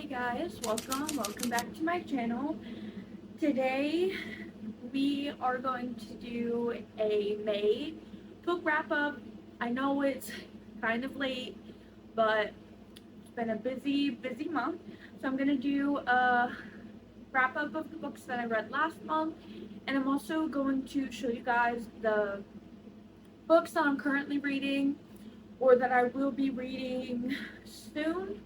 Hey guys, welcome back to my channel. Today we are going to do a May book wrap up. I know it's kind of late, but it's been a busy month. So I'm gonna do a wrap up of the books that I read last month, and I'm also going to show you guys the books that I'm currently reading or that I will be reading soon,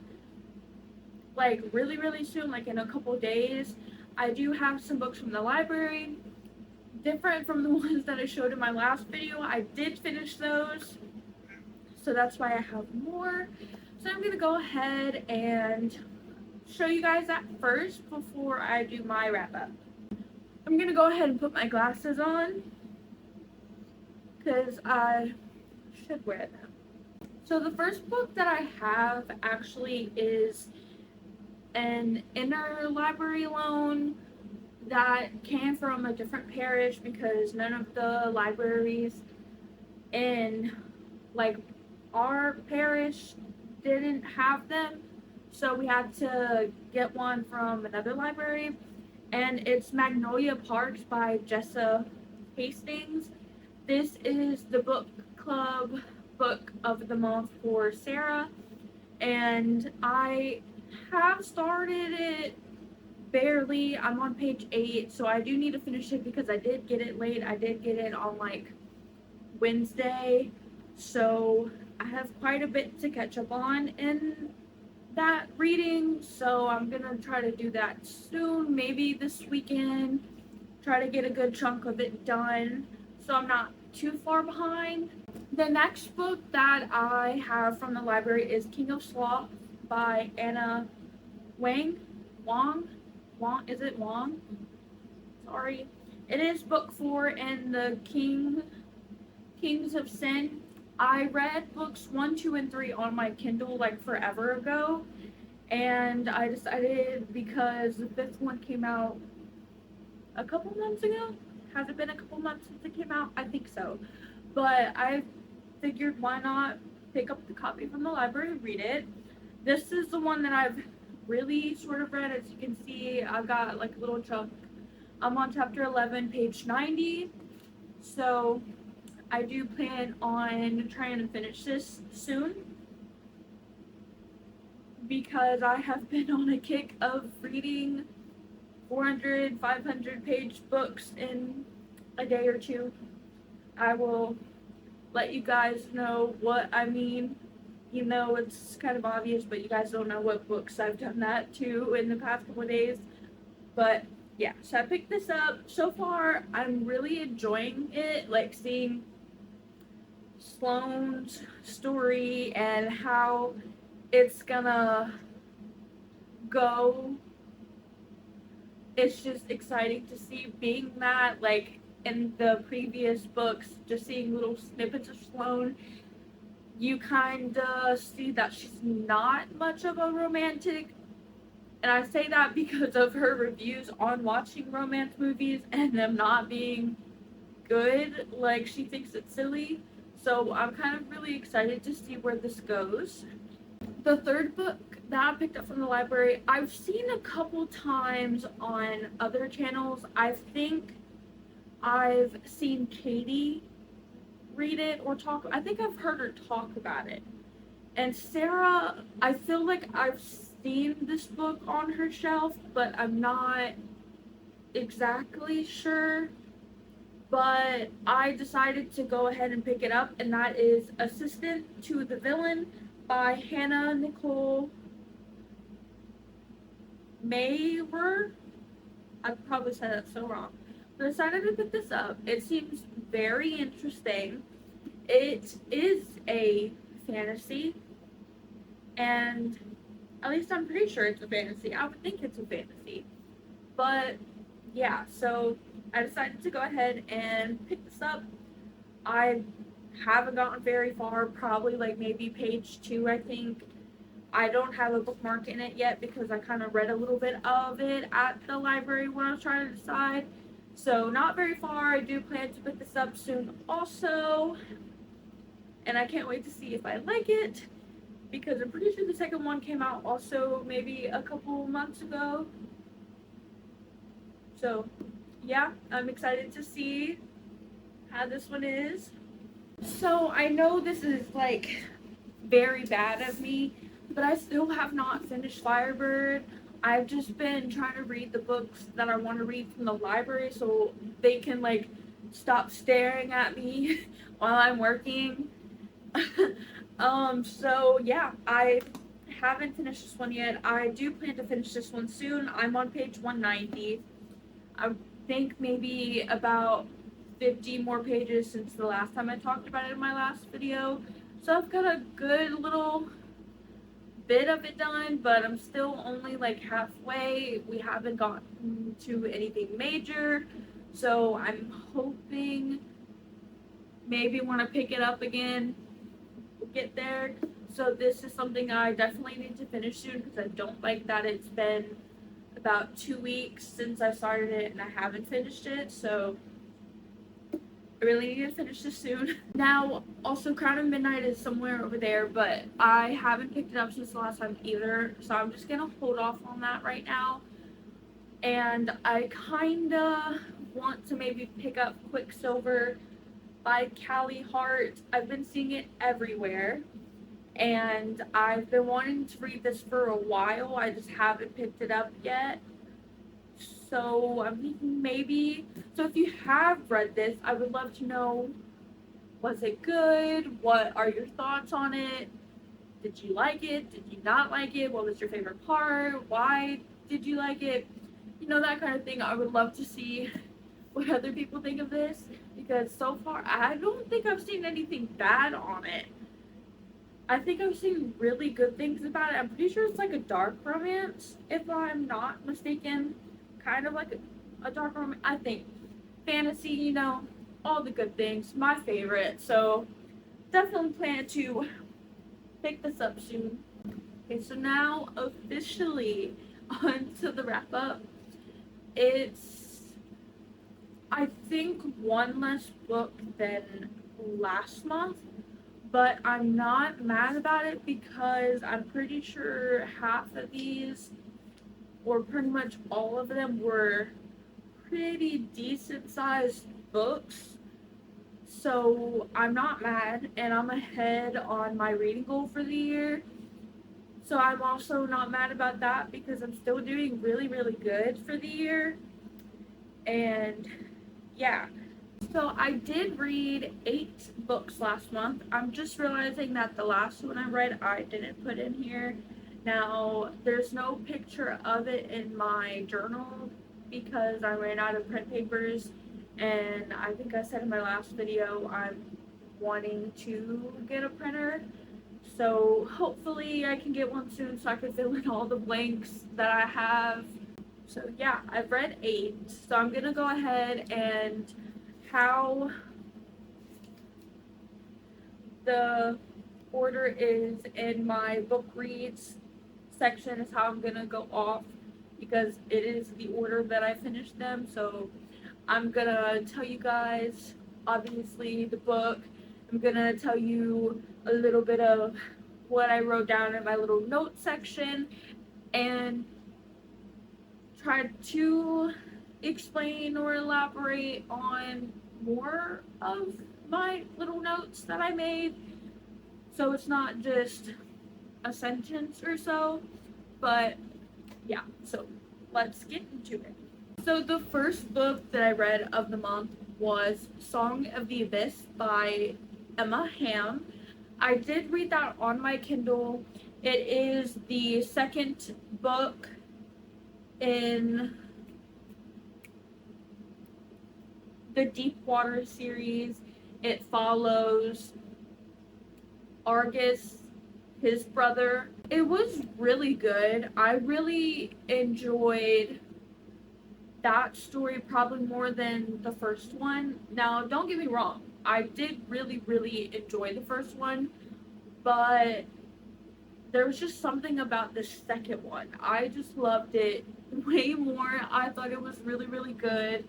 like really soon, like in a couple days. I do have some books from the library, different from the ones that I showed in my last video. I did finish those, so that's why I have more. So I'm gonna go ahead and show you guys that first before I do my wrap up. I'm gonna go ahead and put my glasses on because I should wear them. So the first book that I have actually is an interlibrary loan that came from a different parish because none of the libraries in like our parish didn't have them, so we had to get one from another library, and it's Magnolia Parks by Jessa Hastings. This is the book club book of the month for Sarah, and I have started it barely. I'm on page 8, so I do need to finish it because I did get it late. I did get it on like Wednesday, so I have quite a bit to catch up on in that reading, so I'm gonna try to do that soon, maybe this weekend, try to get a good chunk of it done so I'm not too far behind. The next book that I have from the library is King of Sloth by Anna Wang. Is it Wong? Sorry. It is book 4 in the Kings of Sin. I read books 1, 2, and 3 on my Kindle like forever ago, and I decided because the 5th one came out a couple months ago. Has it been a couple months since it came out? I think so. But I figured why not pick up the copy from the library and read it. This is the one that I've really sort of read. As you can see, I've got like a little chunk. I'm on chapter 11, page 90. So I do plan on trying to finish this soon because I have been on a kick of reading 400, 500 page books in a day or two. I will let you guys know what I mean. You know, it's kind of obvious, but you guys don't know what books I've done that to in the past couple of days. But yeah, so I picked this up. So far, I'm really enjoying it, like seeing Sloane's story and how it's gonna go. It's just exciting to see, being that like in the previous books, just seeing little snippets of Sloane, you kind of see that she's not much of a romantic. And I say that because of her reviews on watching romance movies and them not being good. Like, she thinks it's silly. So I'm kind of really excited to see where this goes. The third book that I picked up from the library, I've seen a couple times on other channels. I think I've seen Katie read it or talk. I think I've heard her talk about it. And Sarah, I feel like I've seen this book on her shelf, but I'm not exactly sure. But I decided to go ahead and pick it up, and that is Assistant to the Villain by Hannah Nicole Mayer. I probably said that so wrong. But I decided to pick this up. It seems very interesting. It is a fantasy, and at least I'm pretty sure it's a fantasy. I would think it's a fantasy. But yeah, so I decided to go ahead and pick this up. I haven't gotten very far, probably like maybe page 2, I think. I don't have a bookmark in it yet because I kind of read a little bit of it at the library when I was trying to decide. So not very far. I do plan to pick this up soon also, and I can't wait to see if I like it. because I'm pretty sure the second one came out also maybe a couple months ago. So yeah, I'm excited to see how this one is. So I know this is like very bad of me, but I still have not finished Firebird. I've just been trying to read the books that I want to read from the library so they can like stop staring at me while I'm working. So yeah, I haven't finished this one yet. I do plan to finish this one soon. I'm on page 190. I think maybe about 50 more pages since the last time I talked about it in my last video. So I've got a good little bit of it done, but I'm still only like halfway. We haven't gotten to anything major. So I'm hoping maybe when I pick it up again, we'll get there. So this is something I definitely need to finish soon because I don't like that it's been about 2 weeks since I started it and I haven't finished it. So I really need to finish this soon. Now, also Crown of Midnight is somewhere over there, but I haven't picked it up since the last time either. So I'm just gonna hold off on that right now. And I kinda want to maybe pick up Quicksilver by Callie Hart. I've been seeing it everywhere. And I've been wanting to read this for a while. I just haven't picked it up yet. So I'm thinking maybe. So if you have read this, I would love to know, was it good? What are your thoughts on it? Did you like it? Did you not like it? What was your favorite part? Why did you like it? You know, that kind of thing. I would love to see what other people think of this because so far I don't think I've seen anything bad on it. I think I've seen really good things about it. I'm pretty sure it's like a dark romance, if I'm not mistaken. Kind of like a dark romance. I think fantasy, you know, all the good things. My favorite. So definitely plan to pick this up soon. Okay, so now officially on to the wrap up. It's, I think, one less book than last month. But I'm not mad about it because I'm pretty sure half of these, or pretty much all of them, were pretty decent sized books. So I'm not mad, and I'm ahead on my reading goal for the year. So I'm also not mad about that because I'm still doing really, really good for the year. And yeah. So I did read 8 books last month. I'm just realizing that the last one I read I didn't put in here. Now, there's no picture of it in my journal because I ran out of print papers, and I think I said in my last video I'm wanting to get a printer. So hopefully I can get one soon so I can fill in all the blanks that I have. So yeah, I've read 8. So I'm gonna go ahead and how the order is in my book reads section is how I'm gonna go off because it is the order that I finished them. So I'm gonna tell you guys obviously the book. I'm gonna tell you a little bit of what I wrote down in my little note section and try to explain or elaborate on more of my little notes that I made. So it's not just a sentence or so, but yeah, so let's get into it. So the first book that I read of the month was Song of the Abyss by Emma Ham. I did read that on my Kindle. It is the second book in the Deepwater series. It follows Argus, his brother. It was really good. I really enjoyed that story probably more than the first one. Now, don't get me wrong. I did really, really enjoy the first one, but there was just something about the second one. I just loved it way more. I thought it was really, really good.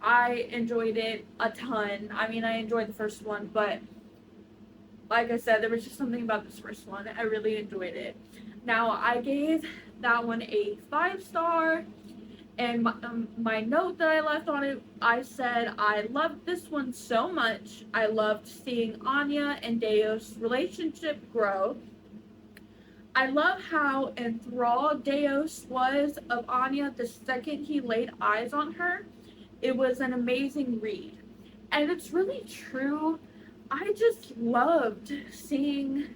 I enjoyed it a ton. I mean, I enjoyed the first one, but like I said, there was just something about this first one. I really enjoyed it. Now, I gave that one a 5 star, and my note that I left on it, I said, I loved this one so much. I loved seeing Anya and Deo's relationship grow. I love how enthralled Deos was of Anya the second he laid eyes on her. It was an amazing read. And it's really true. I just loved seeing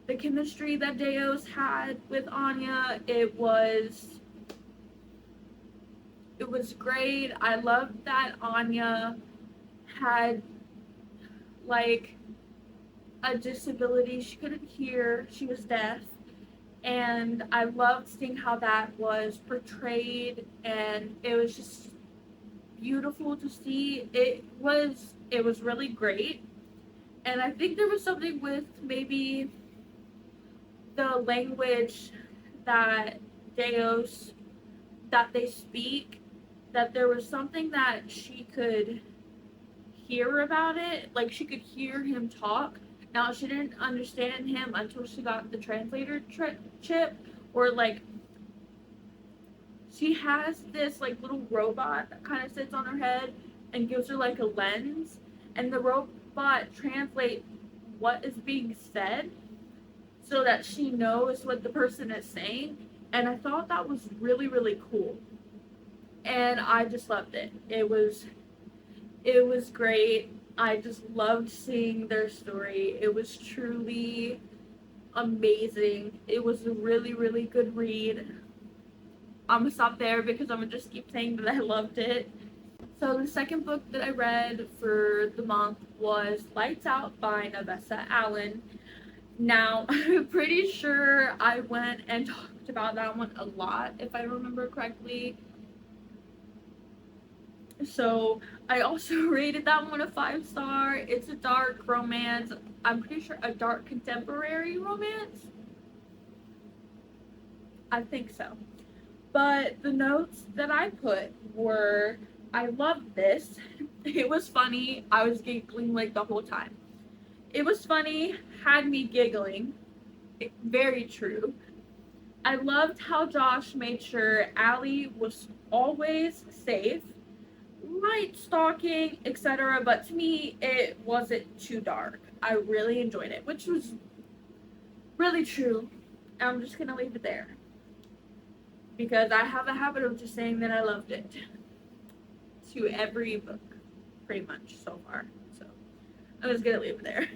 the chemistry that Deos had with Anya. It was great. I loved that Anya had like a disability. She couldn't hear. She was deaf. And I loved seeing how that was portrayed, and it was just beautiful to see. It was really great. And I think there was something with maybe the language that Deos that they speak, that there was something that she could hear about it, like she could hear him talk. Now she didn't understand him until she got the translator chip, or like she has this like little robot that kind of sits on her head and gives her like a lens, and the robot translates what is being said so that she knows what the person is saying. And I thought that was really, really cool. And I just loved it. It was great. I just loved seeing their story. It was truly amazing. It was a really, really good read. I'm gonna stop there because I'm gonna just keep saying that I loved it. So the second book that I read for the month was Lights Out by Navessa Allen. Now, I'm pretty sure I went and talked about that one a lot, if I remember correctly. So I also rated that one a 5 star. It's a dark romance. I'm pretty sure a dark contemporary romance. I think so. But the notes that I put were, I loved this. It was funny. I was giggling like the whole time. It was funny, had me giggling. Very true. I loved how Josh made sure Allie was always safe, light stalking, etc. But to me, it wasn't too dark. I really enjoyed it, which was really true. I'm just gonna leave it there because I have a habit of just saying that I loved it to every book, pretty much so far. So I'm just gonna leave it there.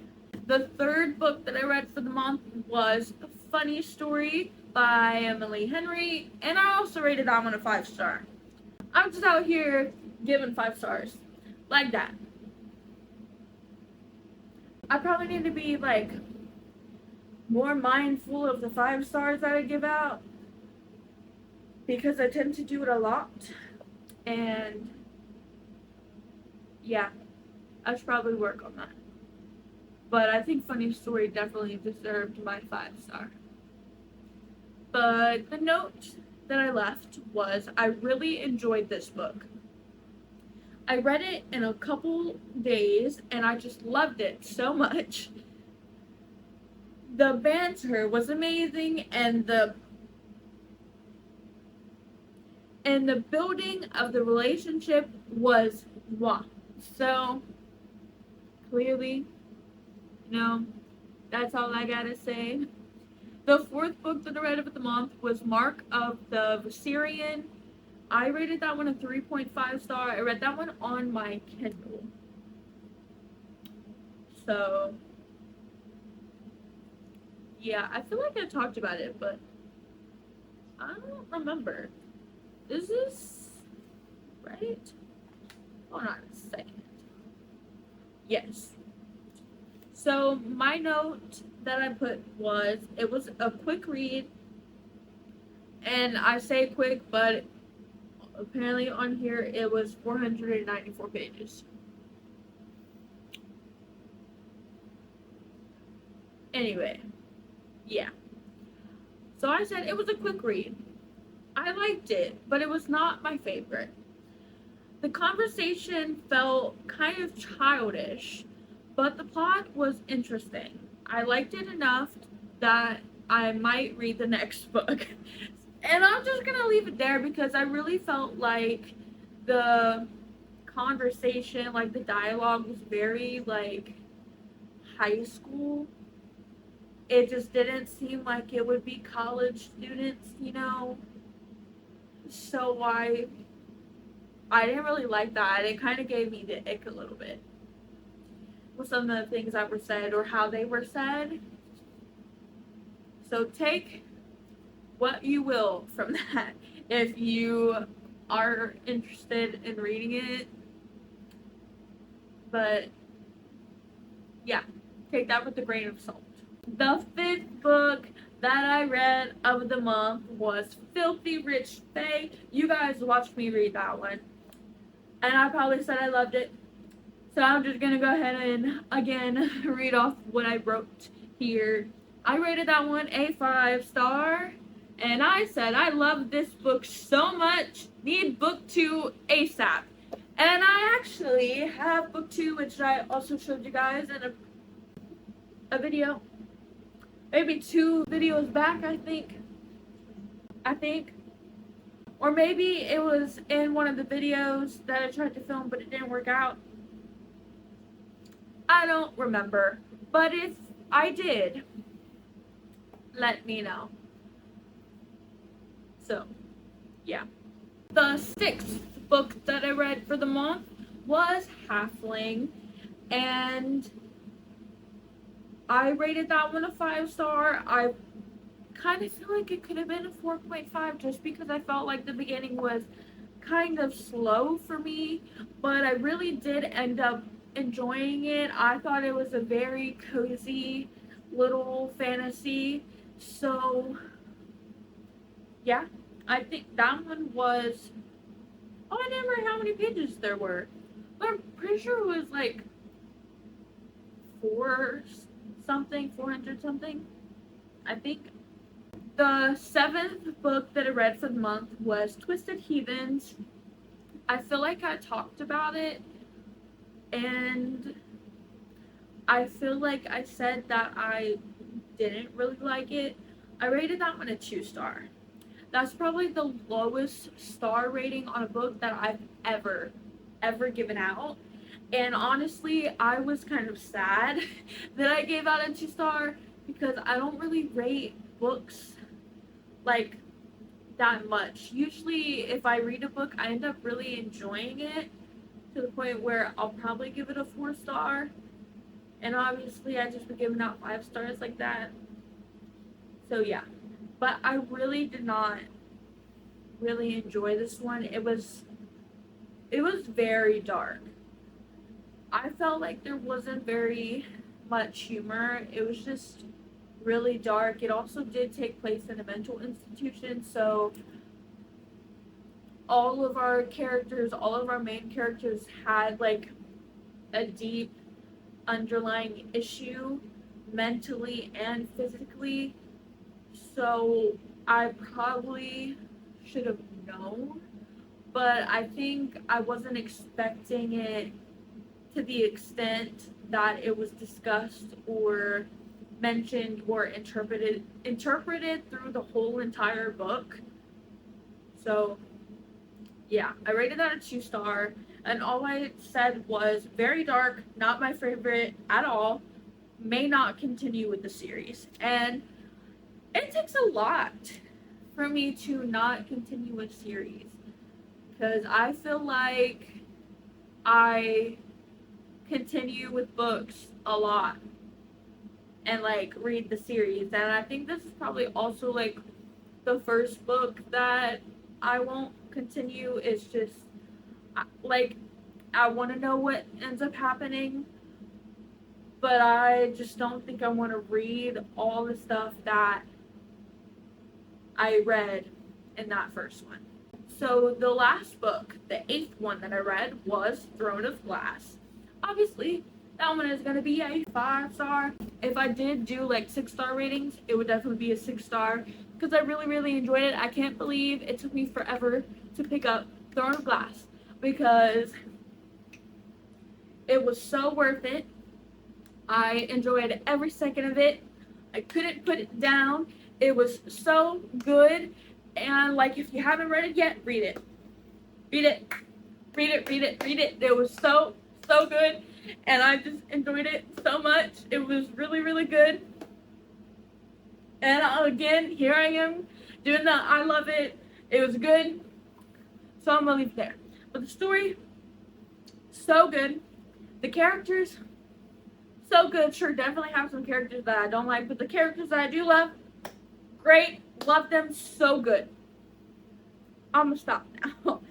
The third book that I read for the month was A Funny Story by Emily Henry, and I also rated that one a 5 star. I'm just out here giving 5 stars like that. I probably need to be like more mindful of the 5 stars that I give out because I tend to do it a lot, and yeah, I should probably work on that. But I think Funny Story definitely deserved my 5 star. But the note that I left was, I really enjoyed this book. I read it in a couple days and I just loved it so much. The banter was amazing, and the building of the relationship was mwah. So clearly, that's all I gotta say. The fourth book that I read of the month was Mark of the Viserion. I rated that one a 3.5 star. I read that one on my Kindle. So, yeah, I feel like I talked about it, but I don't remember. Is this right? Hold on a second. Yes. So my note that I put was, it was a quick read, and I say quick, but apparently on here it was 494 pages. Anyway, yeah. So I said it was a quick read. I liked it, but it was not my favorite. The conversation felt kind of childish, but the plot was interesting. I liked it enough that I might read the next book. And I'm just gonna leave it there because I really felt like the conversation, like the dialogue was very like high school. It just didn't seem like it would be college students, you know. So I didn't really like that. It kind of gave me the ick a little bit with some of the things that were said or how they were said. So take what you will from that. If you are interested in reading it, but yeah, take that with a grain of salt. The fifth book that I read of the month was Filthy Rich Fae. You guys watched me read that one, and I probably said I loved it. So I'm just gonna go ahead and again read off what I wrote here. I rated that one a 5-star, and I said I love this book so much, need book 2 ASAP. And I actually have book 2, which I also showed you guys in a video, maybe 2 videos back, I think, or maybe it was in one of the videos that I tried to film but it didn't work out. I don't remember, but if I did, let me know. So, yeah. The 6th book that I read for the month was Halfling, and I rated that one a 5-star. I kind of feel like it could have been a 4.5 just because I felt like the beginning was kind of slow for me, but I really did end up enjoying it. I thought it was a very cozy little fantasy. So, yeah, I think that one was. Oh, I didn't remember how many pages there were, but I'm pretty sure it was like 400 something. I think. The 7th book that I read for the month was Twisted Heathens. I feel like I talked about it, and I feel like I said that I didn't really like it. I rated that one a 2-star. That's probably the lowest star rating on a book that I've ever given out. And honestly, I was kind of sad that I gave out a 2-star because I don't really rate books like that much. Usually if I read a book, I end up really enjoying it to the point where I'll probably give it a 4-star. And obviously I just been giving out 5 stars like that. So yeah. But I really did not really enjoy this one. It was very dark. I felt like there wasn't very much humor. It was just really dark. It also did take place in a mental institution, so all of our main characters had like a deep underlying issue mentally and physically. So I probably should have known, but I think I wasn't expecting it to the extent that it was discussed or mentioned or interpreted through the whole entire book. So yeah, I rated that a 2-star, and all I said was very dark, not my favorite at all, may not continue with the series. And it takes a lot for me to not continue a series, because I feel like I continue with books a lot and like read the series, and I think this is probably also like the first book that I won't continue. It's just like I want to know what ends up happening, but I just don't think I want to read all the stuff that I read in that first one. So the last book, the 8th one that I read, was Throne of Glass. Obviously, that one is going to be a 5-star. If I did do like 6-star ratings, it would definitely be a 6-star because I really enjoyed it. I can't believe it took me forever to pick up Throne of Glass because it was so worth it. I enjoyed every second of it. I couldn't put it down. It was so good. And like, if you haven't read it yet, read it. Read it. Read it, read it, read it. It was so, so good. And I just enjoyed it so much. It was really, really good. And again, here I am doing the I love it. It was good. So I'm going to leave it there. But the story, so good. The characters, so good. Sure, definitely have some characters that I don't like. But the characters that I do love, great. Love them, so good. I'm going to stop now.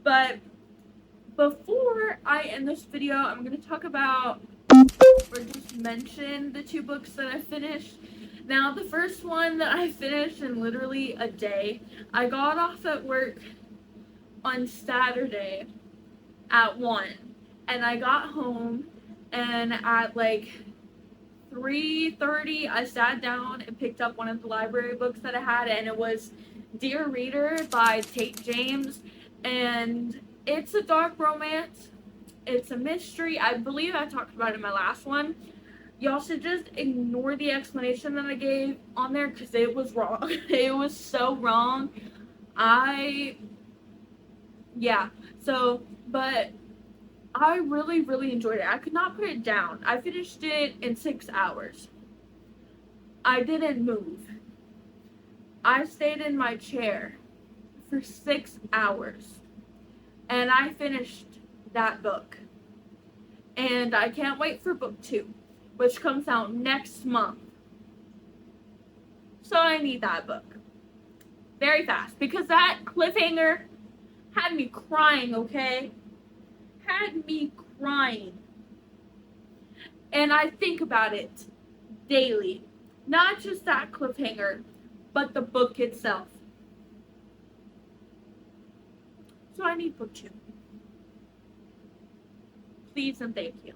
But before I end this video, I'm going to talk about or just mention the 2 books that I finished. Now, the first one that I finished in literally a day, I got off at work on Saturday at 1, and I got home, and at like 3:30, I sat down and picked up one of the library books that I had, and it was Dear Reader by Tate James, and it's a dark romance. It's a mystery. I believe I talked about it in my last one. Y'all should just ignore the explanation that I gave on there because it was wrong. It was so wrong. But I really, really enjoyed it. I could not put it down. I finished it in 6 hours. I didn't move. I stayed in my chair for 6 hours. And I finished that book. And I can't wait for book 2, which comes out next month. So I need that book very fast because that cliffhanger had me crying, okay? Had me crying. And I think about it daily. Not just that cliffhanger, but the book itself. So I need book 2. Please and thank you.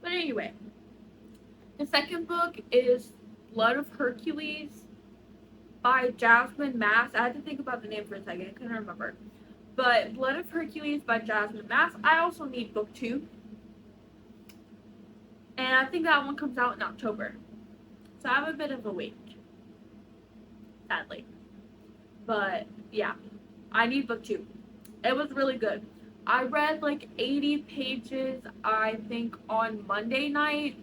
But anyway, the second book is Blood of Hercules by Jasmine Mass. I had to think about the name for a second. I couldn't remember. But Blood of Hercules by Jasmine Mass. I also need book 2. And I think that one comes out in October. So I have a bit of a wait. Sadly. But yeah, I need book 2. It was really good. I read like 80 pages, I think, on Monday night.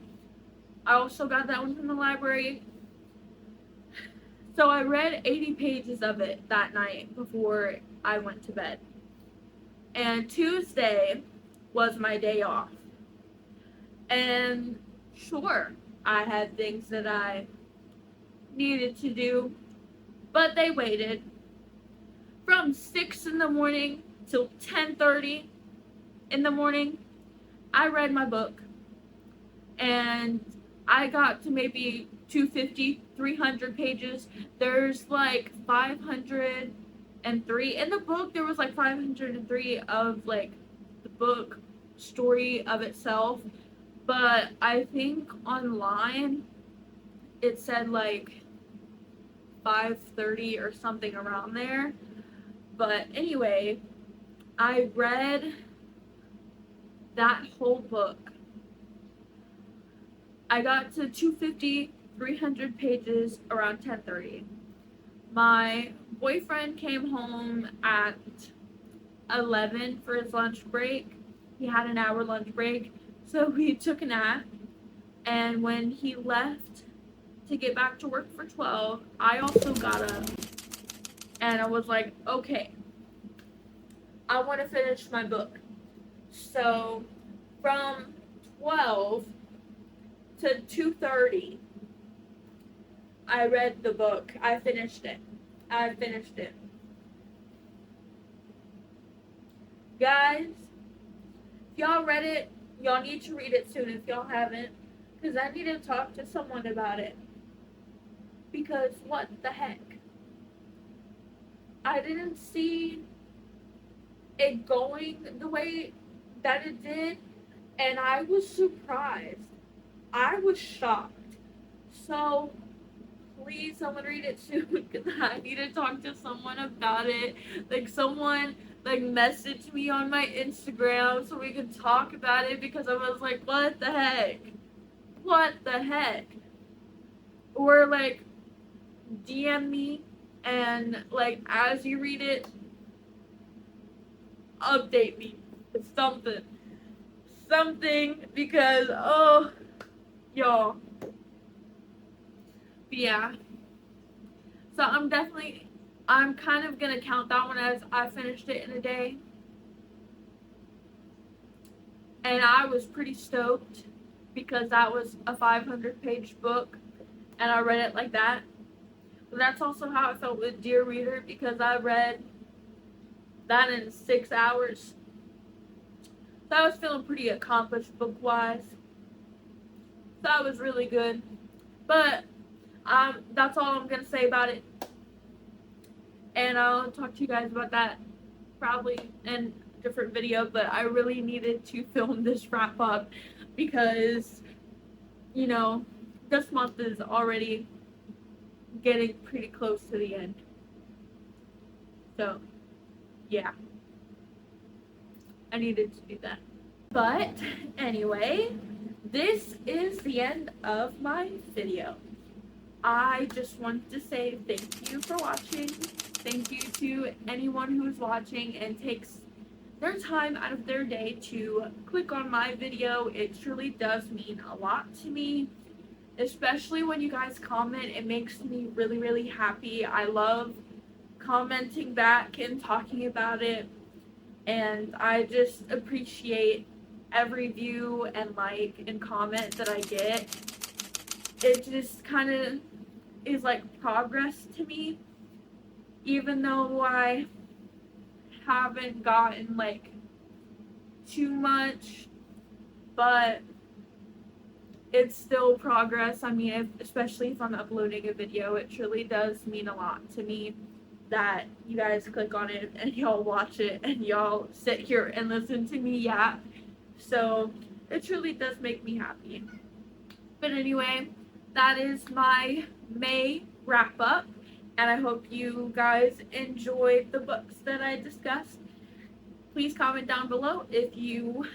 I also got that one from the library. So I read 80 pages of it that night before I went to bed. And Tuesday was my day off. And sure, I had things that I needed to do, but they waited. From 6 in the morning till 10:30 in the morning, I read my book. And I got to maybe 250, 300 pages. There's like 503. In the book, there was like 503 of like the book story of itself. But I think online it said like 530 or something around there. But anyway, I read that whole book. I got to 250, 300 pages around 10:30. My boyfriend came home at 11 for his lunch break. He had an hour lunch break, so we took a nap. And when he left to get back to work for 12, I also got up. And I was like, okay, I want to finish my book. So from 12 to 2:30, I read the book. I finished it. Guys, if y'all read it, y'all need to read it soon if y'all haven't. Because I need to talk to someone about it. Because what the heck? I didn't see it going the way that it did, and I was surprised. I was shocked. So please someone read it soon because I need to talk to someone about it. Like someone like message me on my Instagram so we could talk about it, because I was like, what the heck? What the heck? Or like DM me, and like as you read it, update me. Something. Something, because oh y'all. But yeah. So I'm kind of gonna count that one as I finished it in a day. And I was pretty stoked because that was a 500-page book and I read it like that. But that's also how I felt with Dear Reader, because I read that in 6 hours. So I was feeling pretty accomplished book-wise. So that was really good. But that's all I'm going to say about it. And I'll talk to you guys about that probably in a different video. But I really needed to film this wrap up because, you know, this month is already getting pretty close to the end. So, yeah. I needed to do that. But anyway, this is the end of my video. I just wanted to say thank you for watching. Thank you to anyone who's watching and takes their time out of their day to click on my video. It truly does mean a lot to me, especially when you guys comment. It makes me really, really happy. I love commenting back and talking about it, and I just appreciate every view and like and comment that I get. It just kind of is like progress to me, even though I haven't gotten like too much, but it's still progress. I mean, especially if I'm uploading a video, it truly does mean a lot to me that you guys click on it and y'all watch it and y'all sit here and listen to me yap. So it truly does make me happy. But anyway, that is my May wrap up, and I hope you guys enjoyed the books that I discussed. Please comment down below if you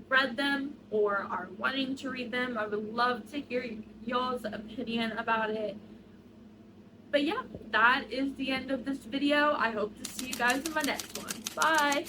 read them or are wanting to read them. I would love to hear y'all's opinion about it. But yeah, that is the end of this video. I hope to see you guys in my next one. Bye!